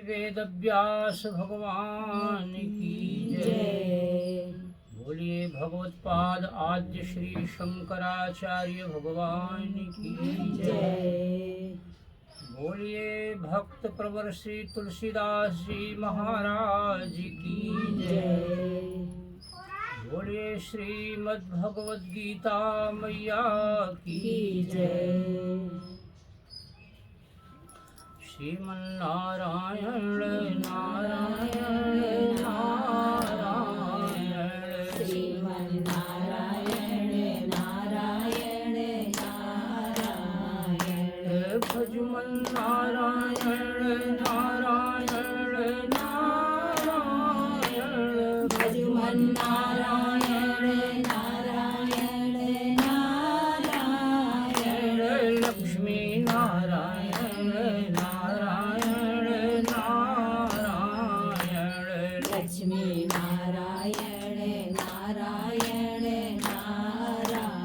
वेद व्यास भगवान की जय। बोलिए भगवत्पाद आद्य श्री शंकराचार्य भगवान की जय। बोलिए भक्त प्रवर श्री तुलसीदास जी महाराज की जय। बोलिए श्रीमद् भगवद गीता मैया की जय। श्रीमन्नारायण नारायण नारायण, श्रीमन्नारायण नारायण नारायण, भजमन्नारायण नारायण नारायण, भजमन्नारायण नारायण नारायण, लक्ष्मी नारायण नारायण नारायण, लक्ष्मी नारायण नारायण नारायण,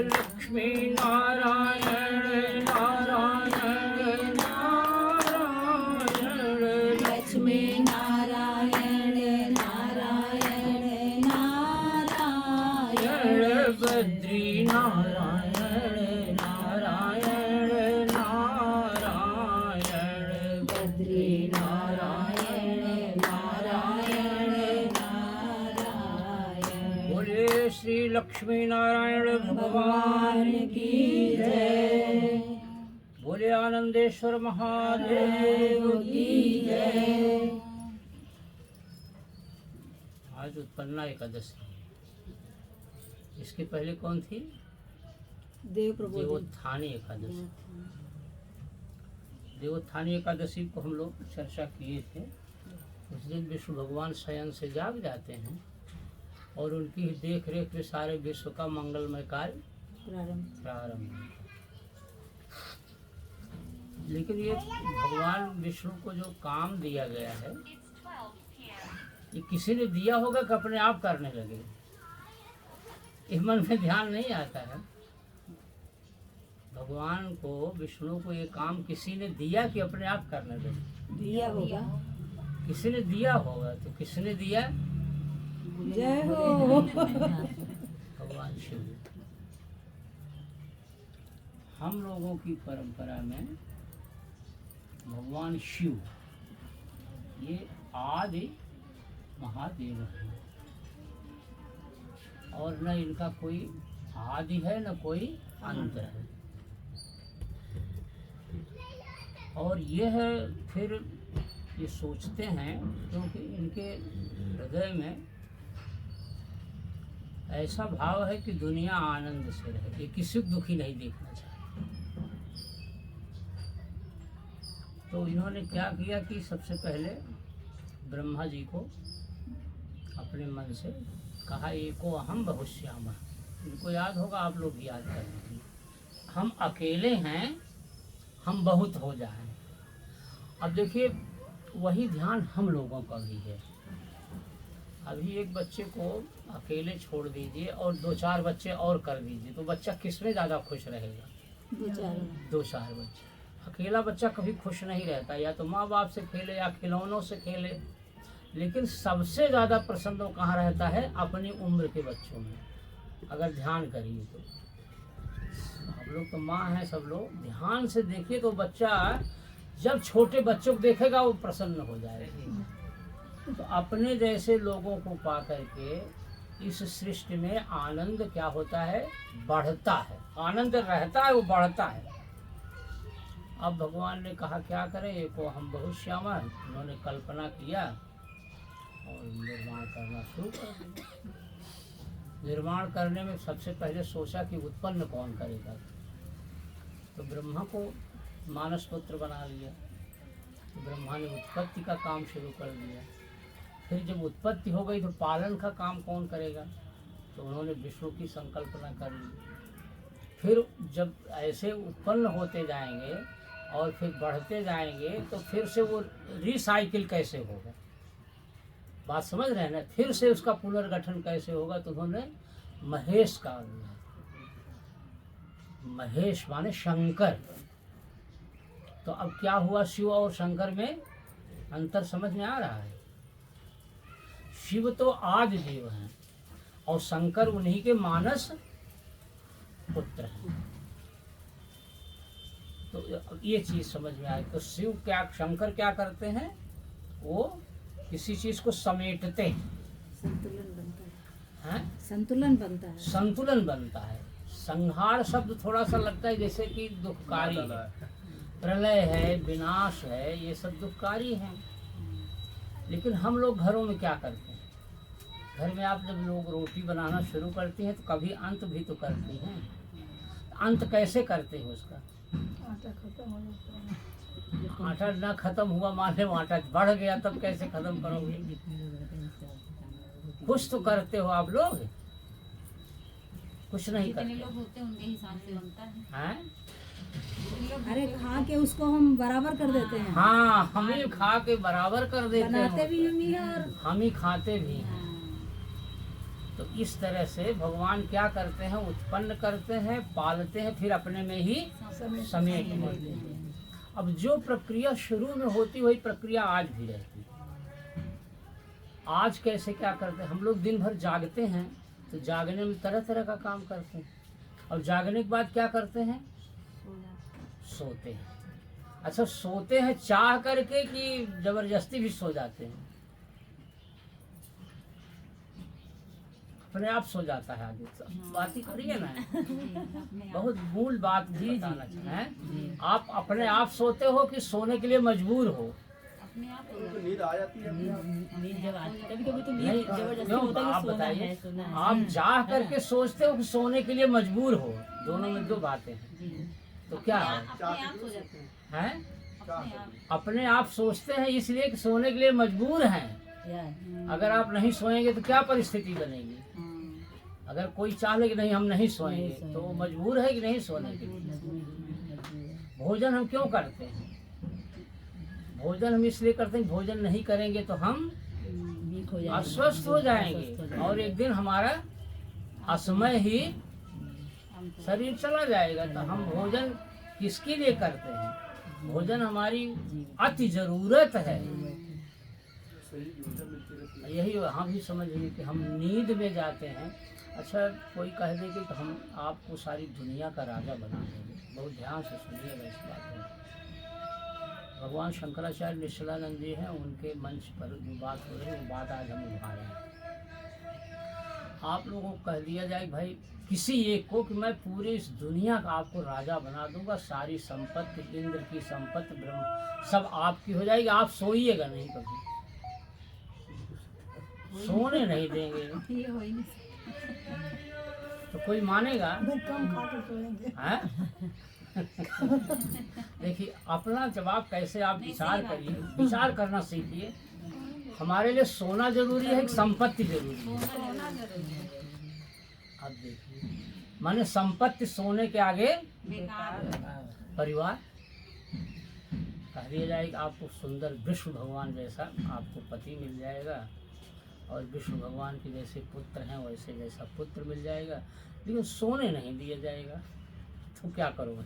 लक्ष्मी नारायण नारायण नारायण, लक्ष्मी नारायण नारायण नारायण, बद्री नारायण नारायण नारायण, बद्री नारायण नारायण नारायण। बोले श्री लक्ष्मी नारायण भगवान की जय। बोले आनंदेश्वर महादेव की जय। आज उत्पन्ना एकादशी, इसके पहले कौन थी? देवोत्थानी एकादशी। देवोत्थानी एकादशी को हम लोग चर्चा किए थे। उस दिन विष्णु भगवान शयन से जाग जाते हैं और उनकी देख रेख में सारे विश्व का मंगलमय कार्य प्रारंभ होता है। लेकिन ये भगवान विष्णु को जो काम दिया गया है, ये किसी ने दिया होगा कि अपने आप करने लगे? इस मन में ध्यान नहीं आता है। भगवान को, विष्णु को ये काम किसी ने दिया कि अपने आप करने लगे? दिया होगा, किसी ने दिया होगा। तो किसने दिया? जय हो। भगवान शिव। हम लोगों की परंपरा में भगवान शिव ये आदि महादेव है और न इनका कोई आदि है न कोई अंत है। और यह फिर ये सोचते हैं क्योंकि इनके हृदय में ऐसा भाव है कि दुनिया आनंद से रहे, ये किसी को दुखी नहीं देखना चाहते। तो इन्होंने क्या किया कि सबसे पहले ब्रह्मा जी को अपने मन से कहा, एको अहम बहुश्यामा। इनको याद होगा, आप लोग याद करेंगे। हम अकेले हैं, हम बहुत हो जाएं। अब देखिए, वही ध्यान हम लोगों का भी है। अभी एक बच्चे को अकेले छोड़ दीजिए और 2-4 बच्चे और कर दीजिए, तो बच्चा किसमें ज़्यादा खुश रहेगा? 2-4 बच्चे। अकेला बच्चा कभी खुश नहीं रहता, या तो माँ बाप से खेले या खिलौनों से खेले। लेकिन सबसे ज़्यादा प्रसन्न वो कहाँ रहता है? अपनी उम्र के बच्चों में। अगर ध्यान करिए तो हम लोग तो माँ हैं, सब लोग ध्यान से देखिए तो बच्चा जब छोटे बच्चों को देखेगा वो प्रसन्न हो जाएगा। तो अपने जैसे लोगों को पा करके इस सृष्टि में आनंद क्या होता है? बढ़ता है। आनंद रहता है, वो बढ़ता है। अब भगवान ने कहा क्या करें, एको हम बहुश्यामा। उन्होंने कल्पना किया और निर्माण करना शुरू कर दिया। निर्माण करने में सबसे पहले सोचा कि उत्पन्न कौन करेगा, तो ब्रह्मा को मानस पुत्र बना लिया। तो ब्रह्मा ने उत्पत्ति का काम शुरू कर दिया। फिर जब उत्पत्ति हो गई तो पालन का काम कौन करेगा, तो उन्होंने विष्णु की संकल्पना कर ली। फिर जब ऐसे उत्पन्न होते जाएंगे और फिर बढ़ते जाएंगे तो फिर से वो रिसाइकिल कैसे होगा? बात समझ रहे हैं ना? फिर से उसका पुनर्गठन कैसे होगा? तो उन्होंने महेश का, महेश माने शंकर, तो अब क्या हुआ, शिव और शंकर में अंतर समझ में आ रहा है। शिव तो आदि देव हैं और शंकर उन्हीं के मानस पुत्र हैं। तो ये चीज समझ में आई। तो शिव क्या, शंकर क्या करते हैं, वो किसी चीज को समेटते हैं, संतुलन बनता है, हैं? संतुलन बनता है। संतुलन बनता है। संहार शब्द थोड़ा सा लगता है जैसे कि दुखकारी है, प्रलय है, विनाश है, ये सब दुखकारी हैं। लेकिन हम लोग घरों में क्या करते हैं, घर में आप जब लोग रोटी बनाना शुरू करती हैं तो कभी अंत भी तो करती हैं। अंत कैसे करते हैं उसका, आटा ना खत्म हुआ, मान लो आटा बढ़ गया, तब कैसे खत्म करोगे, कुछ तो करते हो आप लोग, कुछ नहीं जितने करते लोग होते हैं उनके हिसाब से बनता है। हैं। अरे खा के उसको हम बराबर कर देते हैं। हाँ, हम ही खा के बराबर कर देते बनाते हैं, भी हम ही हैं और हम ही खाते भी हैं। तो इस तरह से भगवान क्या करते हैं, उत्पन्न करते हैं, पालते हैं, फिर अपने में ही समेट लेते हैं। अब जो प्रक्रिया शुरू में होती वही प्रक्रिया आज भी रहती है। आज कैसे क्या करते हैं, हम लोग दिन भर जागते हैं तो जागने में तरह तरह का काम करते हैं, और जागने के बाद क्या करते हैं, सोते हैं। अच्छा, सोते हैं चाह करके कि जबरदस्ती भी सो जाते हैं, अपने आप सो जाता है आदमी। बात ही करिए ना, बहुत मूल बात भी बताना चाहिए। आप अपने आप सोते हो कि सोने के लिए मजबूर हो? अपने आप तो नींद आ जाती है अपने आप। नींद जब आती है, कभी-कभी तो नहीं, नींद जबरदस्ती क्यों होता है कि आप सोना बताइए, है, सोना है। आप चाह करके सोचते हो कि सोने के लिए मजबूर हो? दोनों में दो बातें हैं। जी। तो क्या है, अपने आप सो जाते हैं, हैं? अपने आप। अपने आप सोचते हैं इसलिए कि सोने के लिए मजबूर हैं। अगर आप नहीं सोएंगे तो क्या परिस्थिति बनेगी? अगर कोई चाह ले कि नहीं हम नहीं सोएंगे तो वो मजबूर है कि नहीं सोने के लिए। भोजन हम क्यों करते हैं, भोजन हम इसलिए करते हैं, भोजन नहीं करेंगे तो हम अस्वस्थ हो जाएंगे और एक दिन हमारा असमय ही शरीर चला जाएगा। तो हम भोजन किसके लिए करते हैं, भोजन हमारी अति जरूरत है। यही हम भी समझिए कि हम नींद में जाते हैं। अच्छा, कोई कह दे कि हम आपको सारी दुनिया का राजा बना देंगे, बहुत ध्यान से सुनिएगा इस बात में। भगवान शंकराचार्य निश्चलानंद जी हैं, उनके मंच पर जो बात हो रही है वो बात आज हम उठा रहे हैं। आप लोगों को कह दिया जाए भाई किसी एक को कि मैं पूरे इस दुनिया का आपको राजा बना दूंगा, सारी संपत्ति, इंद्र की संपत्ति, ब्रह्म सब आपकी हो जाएगी, आप सोइएगा नहीं, कभी सोने नहीं देंगे, ये हो ही नहीं तो कोई मानेगा? हैं? देखिए, अपना जवाब कैसे आप विचार करिए, विचार करना सीखिए। हमारे लिए सोना जरूरी है कि संपत्ति जरूरी है? सोना जरूरी है। अब देखिए, माने संपत्ति सोने के आगे बेकार। परिवार। कह दिया जाए कि आपको सुंदर विष्णु भगवान जैसा आपको पति मिल जाएगा और विष्णु भगवान के जैसे पुत्र हैं वैसे जैसा पुत्र मिल जाएगा, लेकिन सोने नहीं दिया जाएगा, तो क्या करोगे?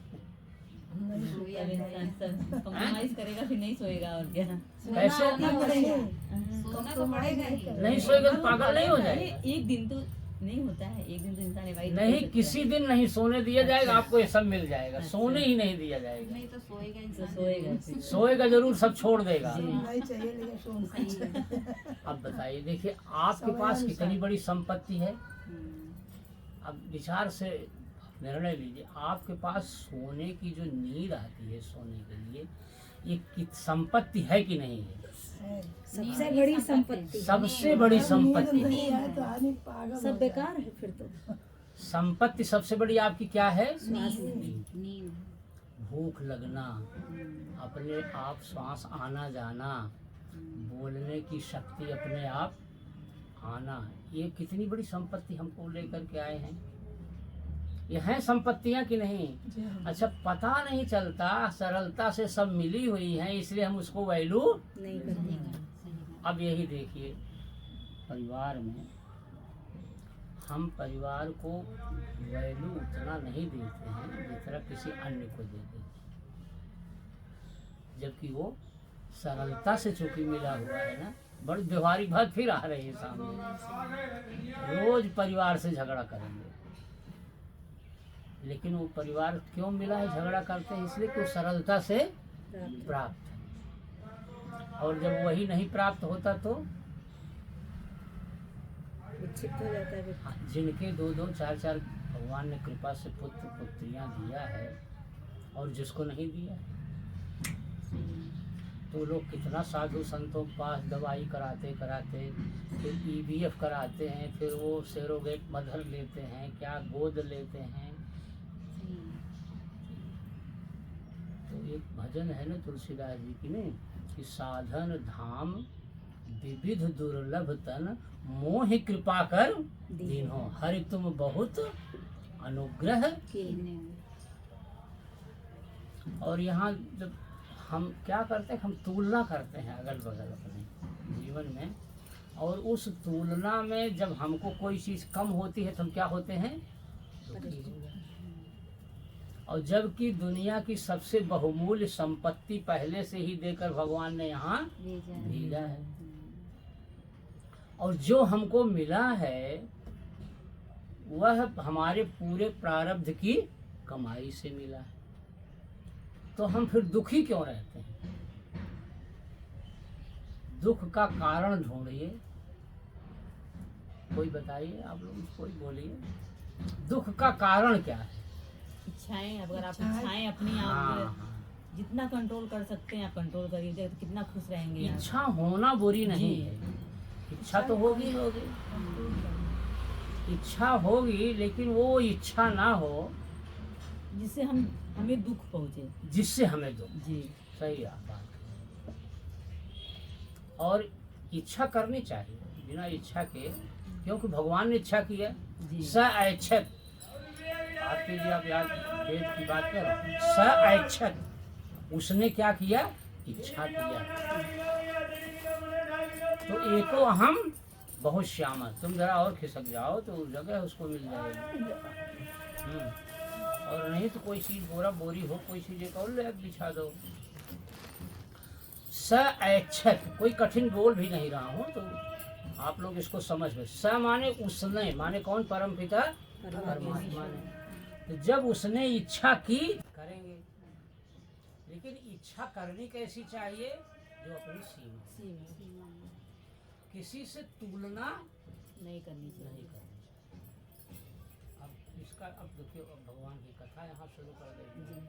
कंप्रोमाइज करेगा फिर नहीं सोएगा, और क्या। कैसे? सोना तो पड़ेगा ही। नहीं सोएगा तो पागल नहीं हो जाएगा? एक दिन तो नहीं होता है, एक दिन तो इंसान एवॉइड नहीं, किसी दिन नहीं सोने दिया जाएगा, आपको ये सब मिल जाएगा, सोने ही नहीं दिया जाएगा। नहीं तो सोएगा तो इंसान। सोएगा। सोएगा जरूर, सब छोड़ देगा। नहीं चाहिए लेकिन सोना। अब बताइए, देखिए आपके पास कितनी बड़ी संपत्ति है। अब विचार से निर्णय लीजिए, आपके पास सोने की जो नींद आती है सोने के लिए, ये संपत्ति है कि नहीं है? सबसे बड़ी संपत्ति। सबसे बड़ी संपत्ति। सब बेकार है फिर तो। संपत्ति सबसे बड़ी आपकी क्या है? नींद। भूख लगना, अपने आप श्वास आना जाना, बोलने की शक्ति अपने आप आना, ये कितनी बड़ी संपत्ति हमको लेकर के आए हैं। ये हैं संपत्तियां कि नहीं? अच्छा, पता नहीं चलता, सरलता से सब मिली हुई हैं, इसलिए हम उसको वैल्यू नहीं करते। अब यही देखिए, परिवार में हम परिवार को वैल्यू उतना नहीं देते हैं जितना किसी अन्य को देते हैं। जबकि वो सरलता से चूंकि मिला हुआ है ना, बड़ी व्यवहारिक बात फिर आ रही है सामने। रोज परिवार से झगड़ा करेंगे, लेकिन वो परिवार क्यों मिला है, झगड़ा करते हैं इसलिए कि वो सरलता से प्राप्त है। और जब वही नहीं प्राप्त होता तो विक्षिप्त हो जाता है व्यक्ति। हाँ, जिनके 2-2 4-4 भगवान ने कृपा से पुत्र पुत्रियां दिया है और जिसको नहीं दिया है, तो लोग कितना साधु संतों के पास दवाई कराते कराते फिर ईवीएफ कराते हैं, फिर वो सेरोगेट मदर लेते हैं, क्या गोद लेते हैं। तो एक भजन है ना तुलसीदास जी की ने कि साधन धाम विविध दुर्लभ तन मोहि कृपा कर दीन्हो, हरि तुम बहुत अनुग्रह। और यहाँ जब हम क्या करते हैं, हम तुलना करते हैं अगल बगल अपने जीवन में, और उस तुलना में जब हमको कोई चीज़ कम होती है तो हम क्या होते हैं, दुखी हो जाते हैं। और जबकि दुनिया की सबसे बहुमूल्य संपत्ति पहले से ही देकर भगवान ने यहाँ भेजा है, और जो हमको मिला है वह हमारे पूरे प्रारब्ध की कमाई से मिला है, तो हम फिर दुखी क्यों रहते हैं। दुख का कारण ढूंढिए, कोई बताइए, आप लोग कोई बोलिए, दुख का कारण क्या है। इच्छाएं, अगर आप इच्छाएं अपनी आप जितना कंट्रोल कर सकते हैं आप कंट्रोल करिए, तो कितना खुश रहेंगे आप। इच्छा होना बुरी नहीं है, इच्छा तो होगी, इच्छा होगी, लेकिन वो इच्छा ना हो जिससे हमें दुख पहुँचे, जिससे हमें दुख। जी सही बात। और इच्छा करनी चाहिए बिना इच्छा के, क्योंकि भगवान ने इच्छा की है। स ऐच्छत, आपके लिए आप याद वेद की बात कर रहे हैं, स ऐच्छत, उसने क्या किया, इच्छा किया। तो एको अहम बहुत श्यामा, तुम जरा और खिसक जाओ तो उस जगह उसको मिल जाएगी। और नहीं तो कोई चीज बोरा बोरी हो, कोई चीज एक और ले बिछा दो। स ऐच्छत, कोई कठिन बोल भी नहीं रहा हूँ, तो आप लोग इसको समझ लो। स माने उसने, माने कौन, परम पिता परमात्मा ने। तो जब उसने इच्छा की करेंगे, लेकिन इच्छा करनी कैसी चाहिए, जो अपनी सीमा, किसी से तुलना नहीं करनी चाहिए। अब इसका अब देखिए, अब भगवान की कथा यहाँ शुरू कर देंगे।